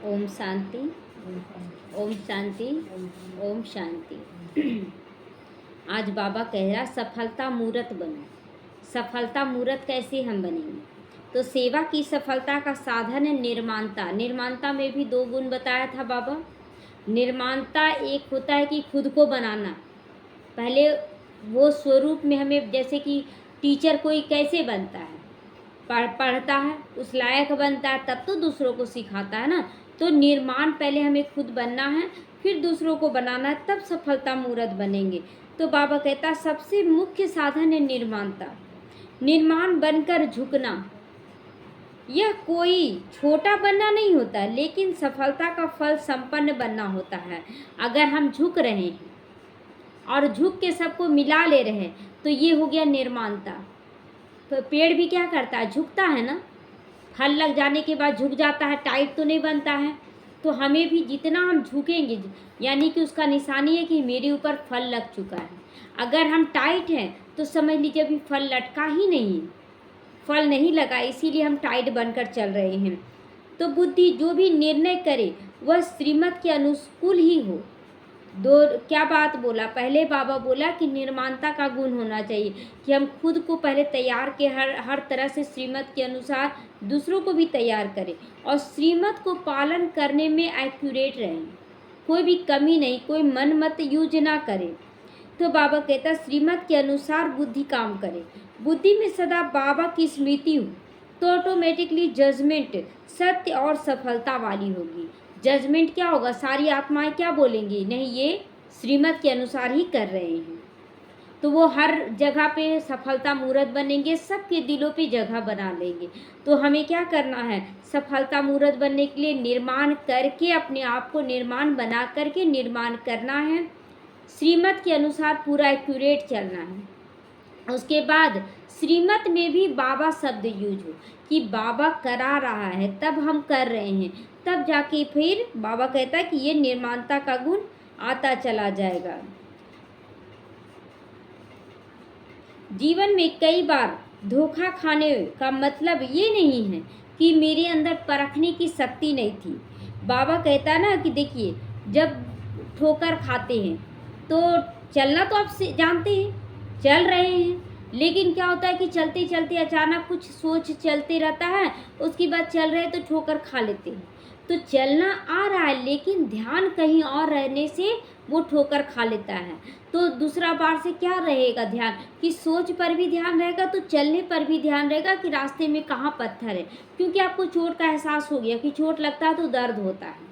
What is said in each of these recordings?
ओम शांति। ओम शांति। ओम शांति। आज बाबा कह रहा सफलता मूर्त बनो। सफलता मूर्त कैसे हम बनेंगे? तो सेवा की सफलता का साधन है निर्माणता। निर्माणता में भी 2 गुण बताया था बाबा। निर्माणता एक होता है कि खुद को बनाना। पहले वो स्वरूप में हमें, जैसे कि टीचर कोई कैसे बनता है, पढ़ता है, उस लायक बनता है, तब तो दूसरों को सिखाता है ना। तो निर्माण पहले हमें खुद बनना है, फिर दूसरों को बनाना है, तब सफलता मूर्त बनेंगे। तो बाबा कहता है सबसे मुख्य साधन है निर्माणता। निर्माण बनकर झुकना, यह कोई छोटा बनना नहीं होता, लेकिन सफलता का फल संपन्न बनना होता है। अगर हम झुक रहे हैं और झुक के सबको मिला ले रहे हैं तो ये हो गया निर्माणता। तो पेड़ भी क्या करता है, झुकता है ना। फल लग जाने के बाद झुक जाता है, टाइट तो नहीं बनता है। तो हमें भी जितना हम झुकेंगे, यानी कि उसका निशानी है कि मेरे ऊपर फल लग चुका है। अगर हम टाइट हैं तो समझ लीजिए अभी फल लटका ही नहीं है, फल नहीं लगा, इसीलिए हम टाइट बनकर चल रहे हैं। तो बुद्धि जो भी निर्णय करे वह श्रीमत के अनुकूल ही हो। क्या बात बोला, पहले बाबा बोला कि निर्माणता का गुण होना चाहिए, कि हम खुद को पहले तैयार के हर तरह से श्रीमत के अनुसार दूसरों को भी तैयार करें, और श्रीमत को पालन करने में एक्यूरेट रहें, कोई भी कमी नहीं, कोई मन मत यूज ना करें। तो बाबा कहता श्रीमत के अनुसार बुद्धि काम करे। बुद्धि में सदा बाबा की स्मृति हो तो ऑटोमेटिकली जजमेंट सत्य और सफलता वाली होगी। जजमेंट क्या होगा, सारी आत्माएं क्या बोलेंगी, नहीं ये श्रीमत के अनुसार ही कर रहे हैं, तो वो हर जगह पे सफलता मूर्त बनेंगे, सबके दिलों पे जगह बना लेंगे। तो हमें क्या करना है, सफलता मूर्त बनने के लिए निर्माण करके, अपने आप को निर्माण बना करके निर्माण करना है, श्रीमत के अनुसार पूरा एक्यूरेट चलना है। उसके बाद श्रीमत में भी बाबा शब्द यूज हो, कि बाबा करा रहा है तब हम कर रहे हैं, तब जाके फिर बाबा कहता है कि ये निर्माणता का गुण आता चला जाएगा। जीवन में कई बार धोखा खाने का मतलब ये नहीं है कि मेरे अंदर परखने की शक्ति नहीं थी। बाबा कहता है ना कि देखिए, जब ठोकर खाते हैं तो चलना तो आप जानते हैं, चल रहे हैं, लेकिन क्या होता है कि चलते चलते अचानक कुछ सोच चलते रहता है, उसके बाद चल रहे तो ठोकर खा लेते हैं। तो चलना आ रहा है लेकिन ध्यान कहीं और रहने से वो ठोकर खा लेता है। तो दूसरा बार से क्या रहेगा ध्यान, कि सोच पर भी ध्यान रहेगा, तो चलने पर भी ध्यान रहेगा कि रास्ते में कहाँ पत्थर है, क्योंकि आपको चोट का एहसास हो गया कि चोट लगता है तो दर्द होता है।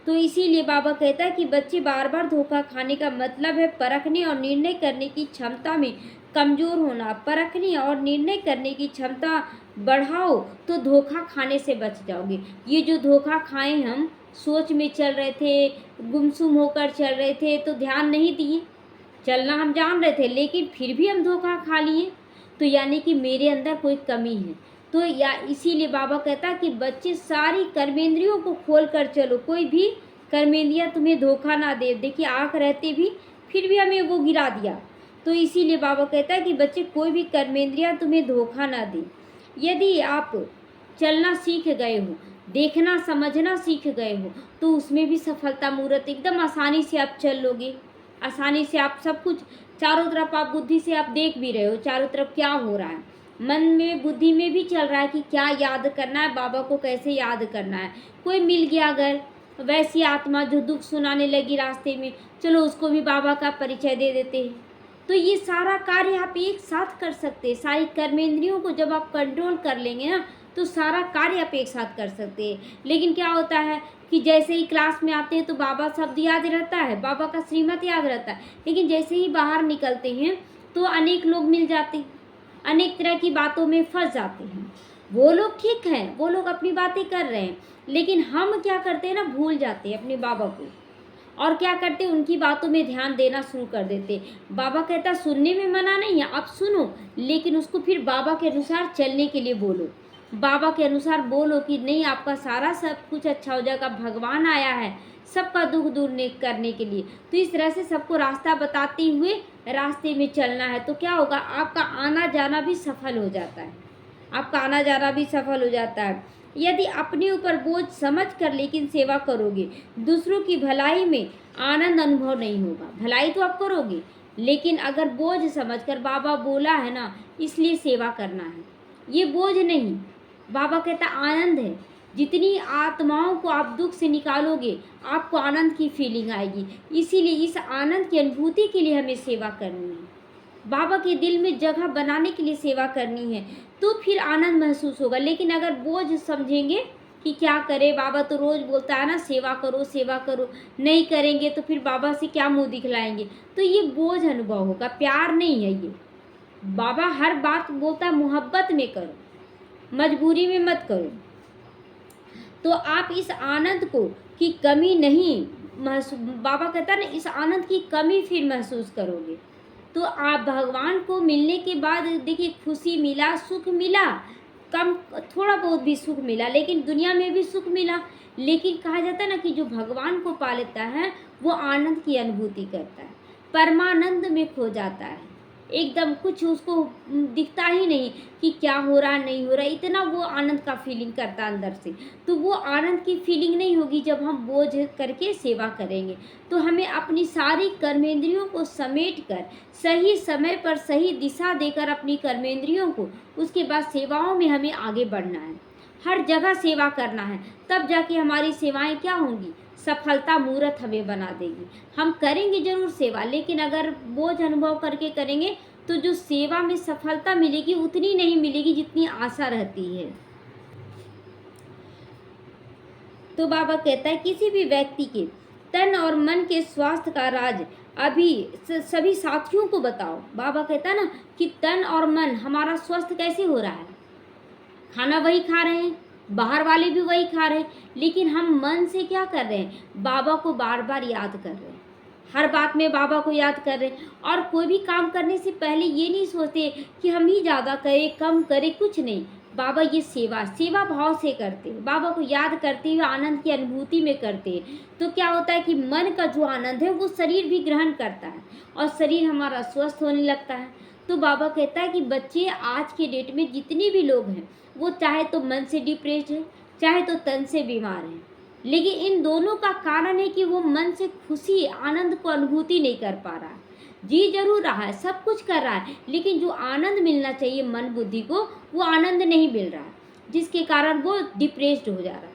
तो इसीलिए बाबा कहता है कि बच्चे बार बार धोखा खाने का मतलब है परखने और निर्णय करने की क्षमता में कमज़ोर होना। परखने और निर्णय करने की क्षमता बढ़ाओ तो धोखा खाने से बच जाओगे। ये जो धोखा खाए, हम सोच में चल रहे थे, गुमसुम होकर चल रहे थे, तो ध्यान नहीं दिए, चलना हम जान रहे थे लेकिन फिर भी हम धोखा खा लिए, तो यानी कि मेरे अंदर कोई कमी है। तो या इसीलिए बाबा कहता कि बच्चे सारी कर्मेंद्रियों को खोल कर चलो, कोई भी कर्मेंद्रियां तुम्हें धोखा ना दे। देखिए आँख रहते भी फिर भी हमें वो गिरा दिया। तो इसीलिए बाबा कहता है कि बच्चे कोई भी कर्मेंद्रियां तुम्हें धोखा ना दे। यदि आप चलना सीख गए हो, देखना समझना सीख गए हो, तो उसमें भी सफलता मूर्त एकदम आसानी से आप चल लोगे। आसानी से आप सब कुछ चारों तरफ, आप बुद्धि से आप देख भी रहे हो चारों तरफ क्या हो रहा है, मन में बुद्धि में भी चल रहा है कि क्या याद करना है, बाबा को कैसे याद करना है। कोई मिल गया अगर वैसी आत्मा जो दुख सुनाने लगी रास्ते में, चलो उसको भी बाबा का परिचय दे देते हैं। तो ये सारा कार्य आप एक साथ कर सकते हैं। सारी कर्मेंद्रियों को जब आप कंट्रोल कर लेंगे ना, तो सारा कार्य आप एक साथ कर सकते हैं। लेकिन क्या होता है कि जैसे ही क्लास में आते हैं तो बाबा शब्द याद रहता है, बाबा का श्रीमत याद रहता है, लेकिन जैसे ही बाहर निकलते हैं तो अनेक लोग मिल जाते हैं, अनेक तरह की बातों में फंस जाते हैं। वो लोग ठीक हैं, वो लोग अपनी बातें कर रहे हैं, लेकिन हम क्या करते हैं ना, भूल जाते हैं अपने बाबा को, और क्या करते हैं, उनकी बातों में ध्यान देना शुरू कर देते हैं। बाबा कहता सुनने में मना नहीं है, आप सुनो, लेकिन उसको फिर बाबा के अनुसार चलने के लिए बोलो। बाबा के अनुसार बोलो कि नहीं, आपका सारा सब कुछ अच्छा हो जाएगा, भगवान आया है सबका दुख दूर करने के लिए। तो इस तरह से सबको रास्ता बताते हुए रास्ते में चलना है, तो क्या होगा, आपका आना जाना भी सफल हो जाता है, आपका आना जाना भी सफल हो जाता है। यदि अपने ऊपर बोझ समझ कर लेकिन सेवा करोगे, दूसरों की भलाई में आनंद अनुभव नहीं होगा। भलाई तो आप करोगे, लेकिन अगर बोझ समझकर, बाबा बोला है ना इसलिए सेवा करना है, ये बोझ नहीं, बाबा कहता आनंद है। जितनी आत्माओं को आप दुख से निकालोगे, आपको आनंद की फीलिंग आएगी। इसीलिए इस आनंद की अनुभूति के लिए हमें सेवा करनी है, बाबा के दिल में जगह बनाने के लिए सेवा करनी है, तो फिर आनंद महसूस होगा। लेकिन अगर बोझ समझेंगे कि क्या करें, बाबा तो रोज़ बोलता है ना सेवा करो सेवा करो, नहीं करेंगे तो फिर बाबा से क्या मुंह दिखलाएंगे, तो ये बोझ अनुभव होगा, प्यार नहीं है ये। बाबा हर बात बोलता है मोहब्बत में करो, मजबूरी में मत करो। तो आप इस आनंद को की कमी नहीं महसूस, बाबा कहता है ना इस आनंद की कमी फिर महसूस करोगे। तो आप भगवान को मिलने के बाद देखिए खुशी मिला, सुख मिला, कम थोड़ा बहुत भी सुख मिला, लेकिन दुनिया में भी सुख मिला। लेकिन कहा जाता है ना कि जो भगवान को पा लेता है वो आनंद की अनुभूति करता है, परमानंद में खो जाता है, एकदम कुछ उसको दिखता ही नहीं कि क्या हो रहा नहीं हो रहा, इतना वो आनंद का फीलिंग करता है अंदर से। तो वो आनंद की फीलिंग नहीं होगी जब हम बोझ करके सेवा करेंगे। तो हमें अपनी सारी कर्मेंद्रियों को समेट कर सही समय पर सही दिशा देकर अपनी कर्मेंद्रियों को, उसके बाद सेवाओं में हमें आगे बढ़ना है, हर जगह सेवा करना है। तब जाके हमारी सेवाएं क्या होंगी, सफलता मूर्त हमें बना देगी। हम करेंगे जरूर सेवा, लेकिन अगर बोझ अनुभव करके करेंगे तो जो सेवा में सफलता मिलेगी उतनी नहीं मिलेगी जितनी आशा रहती है। तो बाबा कहता है किसी भी व्यक्ति के तन और मन के स्वास्थ्य का राज अभी सभी साथियों को बताओ। बाबा कहता है ना कि तन और मन हमारा स्वस्थ कैसे हो रहा है, खाना वही खा रहे हैं, बाहर वाले भी वही खा रहे हैं, लेकिन हम मन से क्या कर रहे हैं, बाबा को बार बार याद कर रहे हैं, हर बात में बाबा को याद कर रहे हैं। और कोई भी काम करने से पहले ये नहीं सोचते कि हम ही ज़्यादा करें कम करें, कुछ नहीं। बाबा ये सेवा भाव से करते हैं, बाबा को याद करते हुए आनंद की अनुभूति में करते हैं। तो क्या होता है कि मन का जो आनंद है वो शरीर भी ग्रहण करता है और शरीर हमारा स्वस्थ होने लगता है। तो बाबा कहता है कि बच्चे आज के डेट में जितने भी लोग हैं वो चाहे तो मन से डिप्रेस्ड है, चाहे तो तन से बीमार है, लेकिन इन दोनों का कारण है कि वो मन से खुशी आनंद को अनुभूति नहीं कर पा रहा है। जी जरूर रहा है, सब कुछ कर रहा है, लेकिन जो आनंद मिलना चाहिए मन बुद्धि को वो आनंद नहीं मिल रहा है, जिसके कारण वो डिप्रेस्ड हो जा रहा है,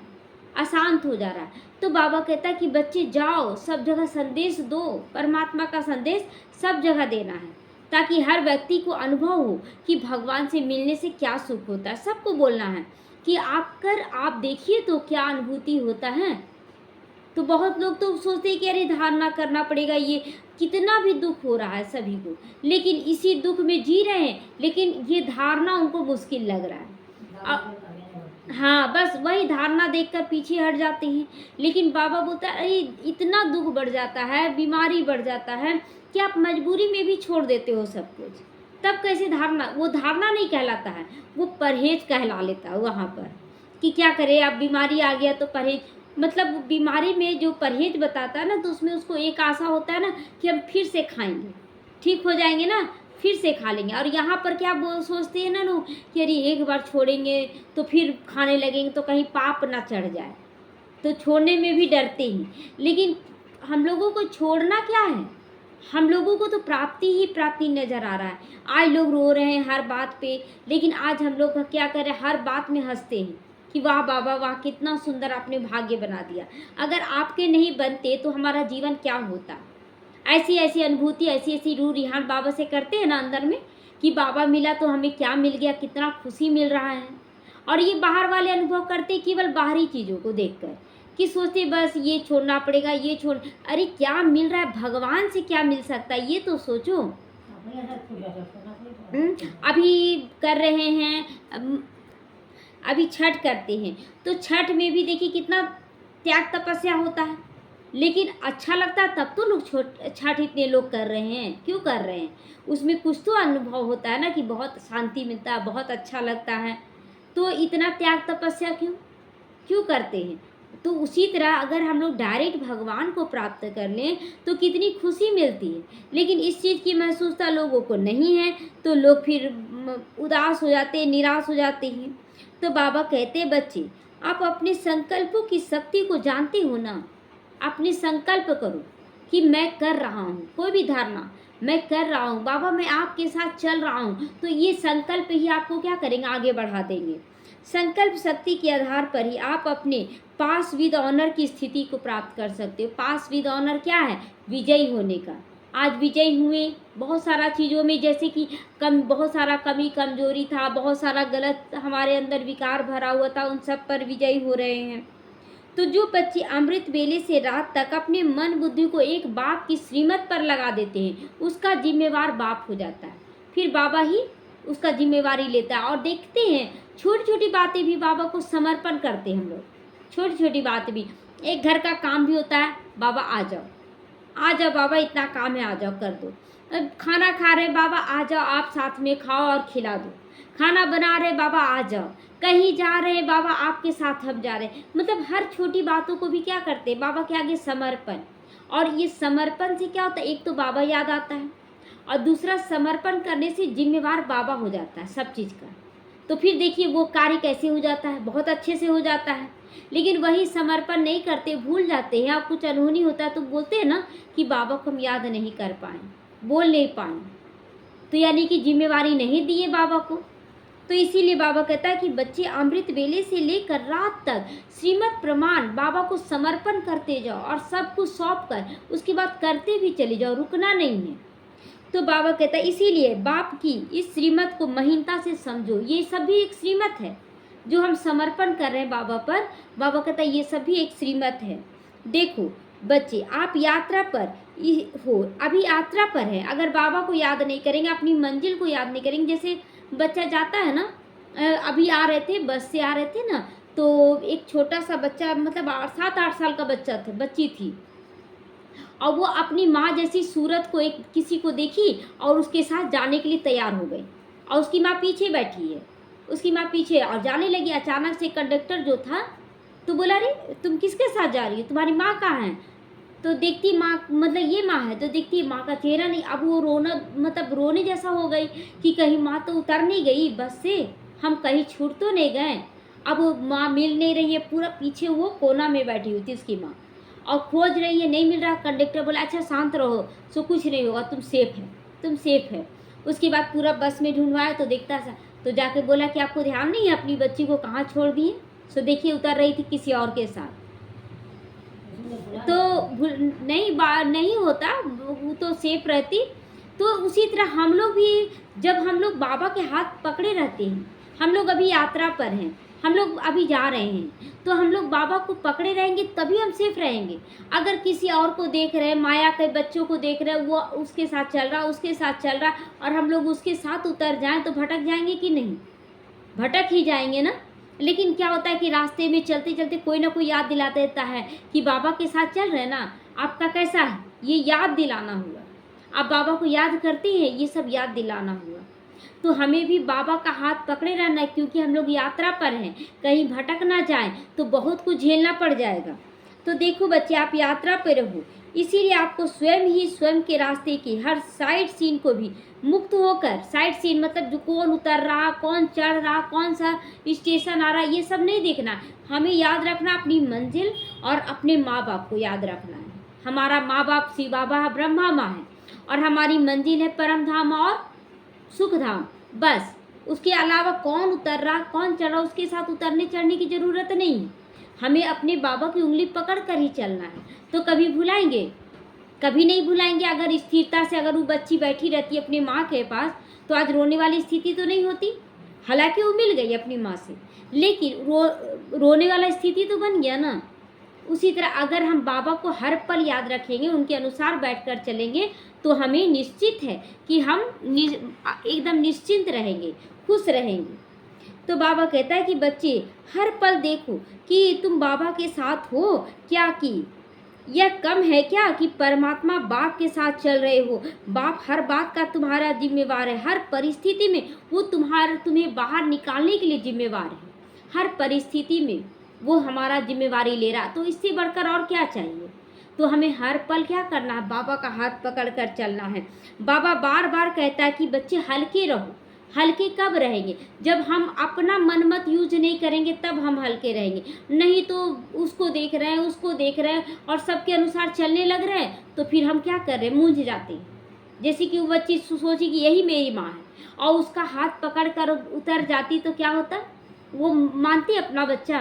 अशांत हो जा रहा है। तो बाबा कहता है कि बच्चे जाओ, सब जगह संदेश दो, परमात्मा का संदेश सब जगह देना है, ताकि हर व्यक्ति को अनुभव हो कि भगवान से मिलने से क्या सुख होता है। सबको बोलना है कि आप देखिए तो क्या अनुभूति होता है। तो बहुत लोग तो सोचते हैं कि अरे धारणा करना पड़ेगा, ये कितना भी दुख हो रहा है सभी को, लेकिन इसी दुख में जी रहे हैं, लेकिन ये धारणा उनको मुश्किल लग रहा है। हाँ, बस वही धारणा देखकर पीछे हट जाते हैं। लेकिन बाबा बोलता है अरे इतना दुख बढ़ जाता है, बीमारी बढ़ जाता है कि आप मजबूरी में भी छोड़ देते हो सब कुछ। तब कैसे धारणा, वो धारणा नहीं कहलाता है, वो परहेज कहला लेता है वहाँ पर कि क्या करें, अब बीमारी आ गया तो परहेज, मतलब बीमारी में जो परहेज बताता है ना तो उसमें उसको एक आशा होता है ना कि हम फिर से खाएंगे, ठीक हो जाएंगे ना, फिर से खा लेंगे। और यहाँ पर क्या सोचते हैं ना लोग कि अरे एक बार छोड़ेंगे तो फिर खाने लगेंगे तो कहीं पाप ना चढ़ जाए, तो छोड़ने में भी डरते ही। लेकिन हम लोगों को छोड़ना क्या है, हम लोगों को तो प्राप्ति ही प्राप्ति नज़र आ रहा है। आज लोग रो रहे हैं हर बात पे, लेकिन आज हम लोग क्या कर रहे हैं, हर बात में हंसते हैं कि वाह बाबा वाह, कितना सुंदर आपने भाग्य बना दिया। अगर आपके नहीं बनते तो हमारा जीवन क्या होता। ऐसी ऐसी अनुभूति, ऐसी ऐसी रूह रिहान बाबा से करते हैं ना अंदर में कि बाबा मिला तो हमें क्या मिल गया, कितना खुशी मिल रहा है। और ये बाहर वाले अनुभव करते केवल बाहरी चीज़ों को देखकर कि सोचते बस ये छोड़ना पड़ेगा, ये छोड़, अरे क्या मिल रहा है, भगवान से क्या मिल सकता है ये तो सोचो। अभी कर रहे हैं, अभी छठ करते हैं तो छठ में भी देखिए कितना त्याग तपस्या होता है, लेकिन अच्छा लगता है तब तो लोग छठ इतने लोग कर रहे हैं, क्यों कर रहे हैं, उसमें कुछ तो अनुभव होता है ना कि बहुत शांति मिलता है, बहुत अच्छा लगता है। तो इतना त्याग तपस्या क्यों क्यों करते हैं। तो उसी तरह अगर हम लोग डायरेक्ट भगवान को प्राप्त कर लें तो कितनी खुशी मिलती है, लेकिन इस चीज़ की महसूसता लोगों को नहीं है, तो लोग फिर उदास हो जाते हैं, निराश हो जाते हैं। तो बाबा कहते हैं बच्चे आप अपने संकल्पों की शक्ति को जानते हो ना। अपने संकल्प करो कि मैं कर रहा हूँ, कोई भी धारणा, मैं कर रहा हूँ बाबा, मैं आपके साथ चल रहा हूँ, तो ये संकल्प ही आपको क्या करेंगे, आगे बढ़ा देंगे। संकल्प शक्ति के आधार पर ही आप अपने पास विद ऑनर की स्थिति को प्राप्त कर सकते हो। पास विद ऑनर क्या है, विजयी होने का। आज विजयी हुए बहुत सारा चीज़ों में, जैसे कि बहुत सारा कमी कमजोरी था, बहुत सारा गलत हमारे अंदर विकार भरा हुआ था, उन सब पर विजयी हो रहे हैं। तो जो बच्चे अमृत वेले से रात तक अपने मन बुद्धि को एक बाप की श्रीमत पर लगा देते हैं, उसका जिम्मेवार बाप हो जाता है। फिर बाबा ही उसका जिम्मेवारी लेता है। और देखते हैं छोटी छोटी बातें भी बाबा को समर्पण करते हैं हम लोग। छोटी छोटी बात भी, एक घर का काम भी होता है, बाबा आ जाओ, आ जाओ बाबा, इतना काम है, आ जाओ कर दो। अब खाना खा रहे बाबा, आ जाओ आप साथ में खाओ और खिला दो। खाना बना रहे बाबा, आ जाओ। कहीं जा रहे हैं बाबा, आपके साथ हम जा रहे हैं। मतलब हर छोटी बातों को भी क्या करते हैं, बाबा के आगे समर्पण। और ये समर्पण से क्या होता है, एक तो बाबा याद आता है, और दूसरा समर्पण करने से जिम्मेवार बाबा हो जाता है सब चीज़ का। तो फिर देखिए वो कार्य कैसे हो जाता है, बहुत अच्छे से हो जाता है। लेकिन वही समर्पण नहीं करते, भूल जाते हैं, आप कुछ अनहोनी होता है तो बोलते हैं ना कि बाबा को हम याद नहीं कर पाए, बोल नहीं पाए, तो यानी कि जिम्मेवारी नहीं दिए बाबा को। तो इसीलिए बाबा कहता है कि बच्चे अमृत वेले से लेकर रात तक श्रीमत प्रमाण बाबा को समर्पण करते जाओ, और सब कुछ सौंप कर उसके बाद करते भी चले जाओ, रुकना नहीं है। तो बाबा कहता है इसीलिए बाप की इस श्रीमत को महीनता से समझो। ये सब भी एक श्रीमत है जो हम समर्पण कर रहे हैं बाबा पर। बाबा कहता है ये सब भी एक श्रीमत है। देखो बच्चे, आप यात्रा पर हो, अभी यात्रा पर है, अगर बाबा को याद नहीं करेंगे, अपनी मंजिल को याद नहीं करेंगे। जैसे बच्चा जाता है ना, अभी आ रहे थे, बस से आ रहे थे ना, तो एक छोटा सा बच्चा, मतलब 7-8 साल का बच्चा था, बच्ची थी, और वो अपनी माँ जैसी सूरत को एक किसी को देखी और उसके साथ जाने के लिए तैयार हो गई, और उसकी माँ पीछे बैठी है, उसकी माँ पीछे और जाने लगी। अचानक से कंडक्टर जो था तो बोला, अरे तुम किसके साथ जा रही हो, तुम्हारी माँ कहाँ है? तो देखती माँ, मतलब ये माँ है, तो देखती माँ का चेहरा नहीं। अब वो रोना, मतलब रोने जैसा हो गई कि कहीं माँ तो उतर नहीं गई बस से, हम कहीं छूट तो नहीं गए। अब माँ मिल नहीं रही है, पूरा पीछे वो कोना में बैठी हुई थी उसकी माँ, और खोज रही है, नहीं मिल रहा। कंडक्टर बोला अच्छा शांत रहो, सो कुछ नहीं होगा, तुम सेफ है, तुम सेफ है। उसके बाद पूरा बस में ढूंढवाया तो देखता सा, तो जाके बोला कि आपको ध्यान नहीं है अपनी बच्ची को कहाँ छोड़ दिए? सो देखिए उतर रही थी किसी और के साथ। तो नहीं होता, वो तो सेफ रहती। तो उसी तरह हम लोग भी, जब हम लोग बाबा के हाथ पकड़े रहते हैं, हम लोग अभी यात्रा पर हैं, हम लोग अभी जा रहे हैं, तो हम लोग बाबा को पकड़े रहेंगे तभी हम सेफ रहेंगे। अगर किसी और को देख रहे हैं, माया के बच्चों को देख रहे हैं, वो उसके साथ चल रहा, उसके साथ चल रहा, और हम लोग उसके साथ उतर जाएं तो भटक जाएंगे कि नहीं? भटक ही जाएंगे ना। लेकिन क्या होता है कि रास्ते में चलते चलते कोई ना कोई याद दिला देता है कि बाबा के साथ चल रहे हैं ना, आपका कैसा है, ये याद दिलाना हुआ। आप बाबा को याद करते हैं, ये सब याद दिलाना हुआ। तो हमें भी बाबा का हाथ पकड़े रहना है, क्योंकि हम लोग यात्रा पर हैं, कहीं भटक ना जाएं तो बहुत कुछ झेलना पड़ जाएगा। तो देखो बच्चे, आप यात्रा पर रहो, इसीलिए आपको स्वयं ही स्वयं के रास्ते की हर साइड सीन को भी मुक्त होकर, साइड सीन मतलब जो कौन उतर रहा, कौन चढ़ रहा, कौन सा स्टेशन आ रहा, ये सब नहीं देखना। हमें याद रखना अपनी मंजिल और अपने माँ बाप को याद रखना है। हमारा माँ बाप शिव बाबा है, ब्रह्मा माँ है, और हमारी मंजिल है परम धाम और सुख धाम। बस उसके अलावा कौन उतर रहा, कौन चढ़ रहा, उसके साथ उतरने चढ़ने की ज़रूरत नहीं है। हमें अपने बाबा की उंगली पकड़ कर ही चलना है। तो कभी भुलाएंगे? कभी नहीं भुलाएंगे। अगर स्थिरता से अगर वो बच्ची बैठी रहती अपनी माँ के पास, तो आज रोने वाली स्थिति तो नहीं होती। हालांकि वो मिल गई अपनी माँ से, लेकिन रोने वाला स्थिति तो बन गया ना। उसी तरह अगर हम बाबा को हर पल याद रखेंगे, उनके अनुसार बैठकर चलेंगे, तो हमें निश्चित है कि हम एकदम निश्चिंत रहेंगे, खुश रहेंगे। तो बाबा कहता है कि बच्चे हर पल देखो कि तुम बाबा के साथ हो क्या, कि यह कम है क्या कि परमात्मा बाप के साथ चल रहे हो। बाप हर बात का तुम्हारा जिम्मेवार है, हर परिस्थिति में वो तुम्हें बाहर निकालने के लिए जिम्मेवार है। हर परिस्थिति में वो हमारा जिम्मेवारी ले रहा, तो इससे बढ़कर और क्या चाहिए। तो हमें हर पल क्या करना है, बाबा का हाथ पकड़ कर चलना है। बाबा बार बार कहता है कि बच्चे हल्के रहो, हल्के कब रहेंगे? जब हम अपना मन मत यूज नहीं करेंगे तब हम हल्के रहेंगे। नहीं तो उसको देख रहे हैं, उसको देख रहे हैं और सबके अनुसार चलने लग रहे हैं, तो फिर हम क्या कर रहे हैं? मूंझ जाते हैं। जैसे कि वो बच्ची सोची कि यही मेरी माँ है और उसका हाथ पकड़ कर उतर जाती तो क्या होता? वो मानती अपना बच्चा?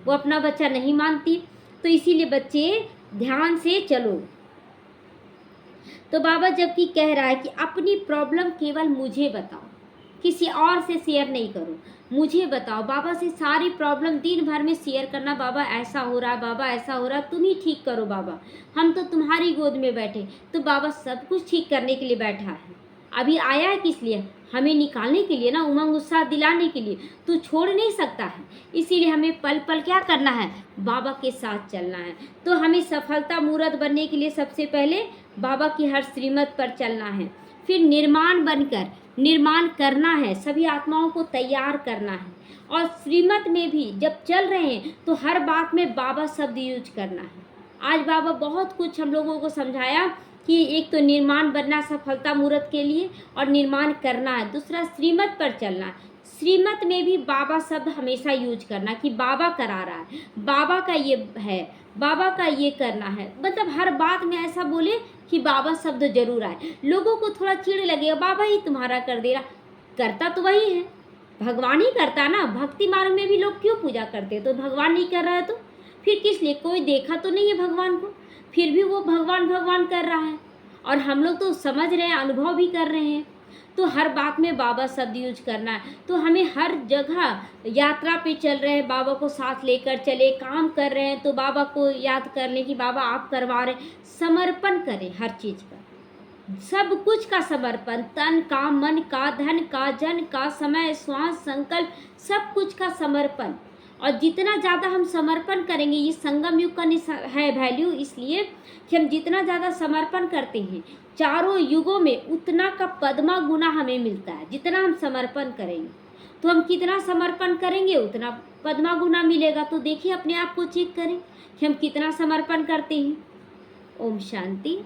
वो अपना बच्चा नहीं मानती। तो इसीलिए बच्चे ध्यान से चलो। तो बाबा जबकि कह रहा है कि अपनी प्रॉब्लम केवल मुझे बताओ, किसी और से शेयर नहीं करो, मुझे बताओ। बाबा से सारी प्रॉब्लम दिन भर में शेयर करना, बाबा ऐसा हो रहा है, बाबा ऐसा हो रहा है, तुम ही ठीक करो बाबा, हम तो तुम्हारी गोद में बैठे। तो बाबा सब कुछ ठीक करने के लिए बैठा है। अभी आया है किस लिए? हमें निकालने के लिए ना, उमंग उत्साह दिलाने के लिए। तू छोड़ नहीं सकता है, इसीलिए हमें पल पल क्या करना है? बाबा के साथ चलना है। तो हमें सफलता मूर्त बनने के लिए सबसे पहले बाबा की हर श्रीमत पर चलना है, फिर निर्माण बनकर निर्माण करना है, सभी आत्माओं को तैयार करना है। और श्रीमत में भी जब चल रहे हैं तो हर बात में बाबा शब्द यूज करना है। आज बाबा बहुत कुछ हम लोगों को समझाया कि एक तो निर्माण बनना सफलता मूर्त के लिए और निर्माण करना है, दूसरा श्रीमत पर चलना है। श्रीमत में भी बाबा शब्द हमेशा यूज करना कि बाबा करा रहा है, बाबा का ये है, बाबा का ये करना है। मतलब हर बात में ऐसा बोले कि बाबा शब्द जरूर आए। लोगों को थोड़ा चिढ़ लगेगा, बाबा ही तुम्हारा कर दे रहा, करता तो वही है, भगवान ही करता ना। भक्ति मार्ग में भी लोग क्यों पूजा करते? तो भगवान नहीं कर रहा है तो फिर किस लिए? कोई देखा तो नहीं है भगवान को, फिर भी वो भगवान भगवान कर रहा है। और हम लोग तो समझ रहे हैं, अनुभव भी कर रहे हैं। तो हर बात में बाबा शब्द यूज करना है। तो हमें हर जगह यात्रा पे चल रहे हैं, बाबा को साथ लेकर चले, काम कर रहे हैं तो बाबा को याद कर लें कि बाबा आप करवा रहे हैं। समर्पण करें हर चीज़ का, सब कुछ का समर्पण, तन का, मन का, धन का, जन का, समय, श्वास, संकल्प, सब कुछ का समर्पण। और जितना ज़्यादा हम समर्पण करेंगे, ये संगम युग का है वैल्यू, इसलिए कि हम जितना ज़्यादा समर्पण करते हैं चारों युगों में उतना का पद्मा गुना हमें मिलता है। जितना हम समर्पण करेंगे, तो हम कितना समर्पण करेंगे उतना पद्मा गुना मिलेगा। तो देखिए, अपने आप को चेक करें कि हम कितना समर्पण करते हैं। ओम शांति।